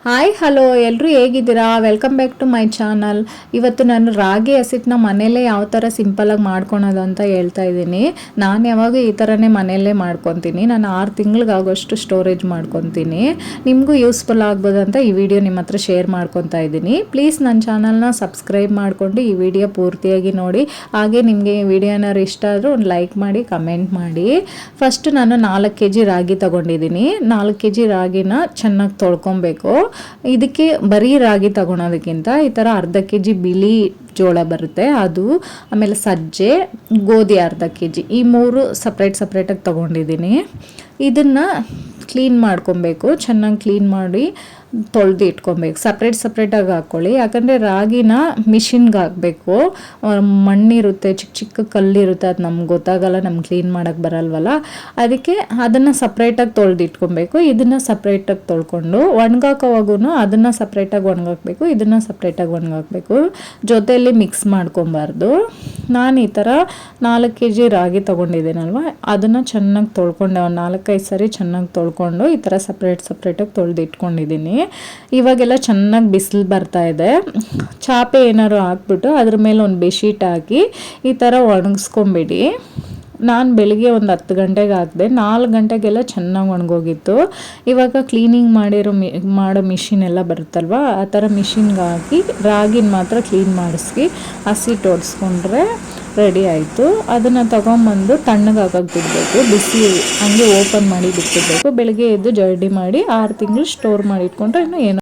Hi hello ಎಲ್ಲರೂ ಹೇಗಿದ್ದೀರಾ? Welcome back to my channel. ಇವತ್ತು ನಾನು ರಾಗಿ ಹಸಿಟ್ಟನ್ನ ಮನೆಯಲ್ಲೇ ಯಾವ ಥರ ಸಿಂಪಲಾಗಿ ಮಾಡ್ಕೊಳೋದು ಅಂತ ಹೇಳ್ತಾ ಇದ್ದೀನಿ. ನಾನು ಯಾವಾಗ ಈ ಥರನೇ ಮನೆಯಲ್ಲೇ ಮಾಡ್ಕೊತೀನಿ. ನಾನು 6 ತಿಂಗಳಿಗಾಗೋಷ್ಟು ಸ್ಟೋರೇಜ್ ಮಾಡ್ಕೊತೀನಿ. ನಿಮಗೂ ಯೂಸ್ಫುಲ್ ಆಗ್ಬೋದು ಅಂತ ಈ ವಿಡಿಯೋ ನಿಮ್ಮ ಹತ್ರ ಶೇರ್ ಮಾಡ್ಕೊತಾ ಇದ್ದೀನಿ. ಪ್ಲೀಸ್ ನನ್ನ ಚಾನಲ್ನ ಸಬ್ಸ್ಕ್ರೈಬ್ ಮಾಡಿಕೊಂಡು ಈ ವಿಡಿಯೋ ಪೂರ್ತಿಯಾಗಿ ನೋಡಿ. ಹಾಗೆ ನಿಮಗೆ ಈ ವಿಡಿಯೋ ಏನಾದ್ರು ಇಷ್ಟ ಆದರೂ ಒಂದು ಲೈಕ್ ಮಾಡಿ, ಕಮೆಂಟ್ ಮಾಡಿ. ಫಸ್ಟ್ ನಾನು 4 kg ರಾಗಿ ತೊಗೊಂಡಿದ್ದೀನಿ. 4 kg ರಾಗಿನ ಚೆನ್ನಾಗಿ ತೊಳ್ಕೊಬೇಕು. ಇದಕ್ಕೆ ಬರೀ ರಾಗಿ ತಗೊಳೋದಕ್ಕಿಂತ ಈ ಥರ ಅರ್ಧ kg ಬಿಳಿ ಜೋಳ ಬರುತ್ತೆ ಅದು, ಆಮೇಲೆ ಸಜ್ಜೆ, ಗೋಧಿ ಅರ್ಧ kg, ಈ 3 ಸಪ್ರೇಟಾಗಿ ತೊಗೊಂಡಿದ್ದೀನಿ. ಇದನ್ನು ಕ್ಲೀನ್ ಮಾಡ್ಕೊಬೇಕು. ಚೆನ್ನಾಗಿ ಕ್ಲೀನ್ ಮಾಡಿ ತೊಳೆದು ಇಟ್ಕೊಬೇಕು. ಸಪ್ರೇಟಾಗಿ ಹಾಕ್ಕೊಳ್ಳಿ. ಯಾಕಂದರೆ ರಾಗಿನ ಮಿಷಿನ್ಗೆ ಹಾಕಬೇಕು. ಮಣ್ಣಿರುತ್ತೆ, ಚಿಕ್ಕ ಕಲ್ಲಿರುತ್ತೆ, ಅದು ನಮ್ಗೆ ಗೊತ್ತಾಗಲ್ಲ, ನಮ್ಗೆ ಕ್ಲೀನ್ ಮಾಡೋಕ್ಕೆ ಬರಲ್ವಲ್ಲ. ಅದಕ್ಕೆ ಅದನ್ನು ಸಪ್ರೇಟಾಗಿ ತೊಳೆದು ಇಟ್ಕೊಬೇಕು. ಇದನ್ನು ಸಪ್ರೇಟಾಗಿ ತೊಳ್ಕೊಂಡು ಒಣಗಾಕೋವಾಗೂ ಅದನ್ನು ಸಪ್ರೇಟಾಗಿ ಒಣಗಾಕಬೇಕು, ಇದನ್ನು ಸಪ್ರೇಟಾಗಿ ಒಣಗಾಕಬೇಕು. ಜೊತೆಯಲ್ಲಿ ಮಿಕ್ಸ್ ಮಾಡ್ಕೊಬಾರ್ದು. ನಾನು ಈ ಥರ 4 kg ರಾಗಿ ತೊಗೊಂಡಿದ್ದೀನಲ್ವ, ಅದನ್ನು ಚೆನ್ನಾಗಿ ತೊಳ್ಕೊಂಡೆ. ಒಂದು 4-5 ಸರಿ ಚೆನ್ನಾಗಿ ತೊಳ್ಕೊಂಡು ಈ ಥರ ಸಪ್ರೇಟಾಗಿ ತೊಳೆದು ಇಟ್ಕೊಂಡಿದ್ದೀನಿ. ಇವಾಗೆಲ್ಲ ಚೆನ್ನಾಗಿ ಬಿಸಿಲು ಬರ್ತಾ ಇದೆ. ಚಾಪೆ ಏನಾದ್ರು ಹಾಕ್ಬಿಟ್ಟು ಅದ್ರ ಮೇಲೆ ಒಂದು ಬೆಡ್ಶೀಟ್ ಹಾಕಿ ಈ ಥರ ಒಣಗಿಸ್ಕೊಂಬಿಡಿ. ನಾನು ಬೆಳಿಗ್ಗೆ ಒಂದು 10 ಗಂಟೆಗೆ ಹಾಕಿದೆ, 4 ಗಂಟೆಗೆಲ್ಲ ಚೆನ್ನಾಗಿ ಒಣಗೋಗಿತ್ತು. ಇವಾಗ ಕ್ಲೀನಿಂಗ್ ಮಾಡೋ ಮಿಷಿನ್ ಎಲ್ಲ ಬರುತ್ತಲ್ವ, ಆ ಥರ ಮಿಷಿನ್ಗೆ ಹಾಕಿ ರಾಗಿನ ಮಾತ್ರ ಕ್ಲೀನ್ ಮಾಡಿಸಿ ಹಸಿಟ್ಟು ಓಡಿಸ್ಕೊಂಡ್ರೆ ರೆಡಿ ಆಯಿತು. ಅದನ್ನು ತೊಗೊಂಬಂದು ತಣ್ಣಗೆ ಹಾಕಕ್ಕೆ ಬಿಡಬೇಕು. ಬಿಸಿ ಹಂಗೆ ಓಪನ್ ಮಾಡಿ ಬಿಟ್ಬಿಡಬೇಕು. ಬೆಳಗ್ಗೆ ಎದ್ದು ಜರಡಿ ಮಾಡಿ 6 ತಿಂಗಳು ಸ್ಟೋರ್ ಮಾಡಿ ಇಟ್ಕೊಂಡ್ರೆ ಇನ್ನೂ ಏನೋ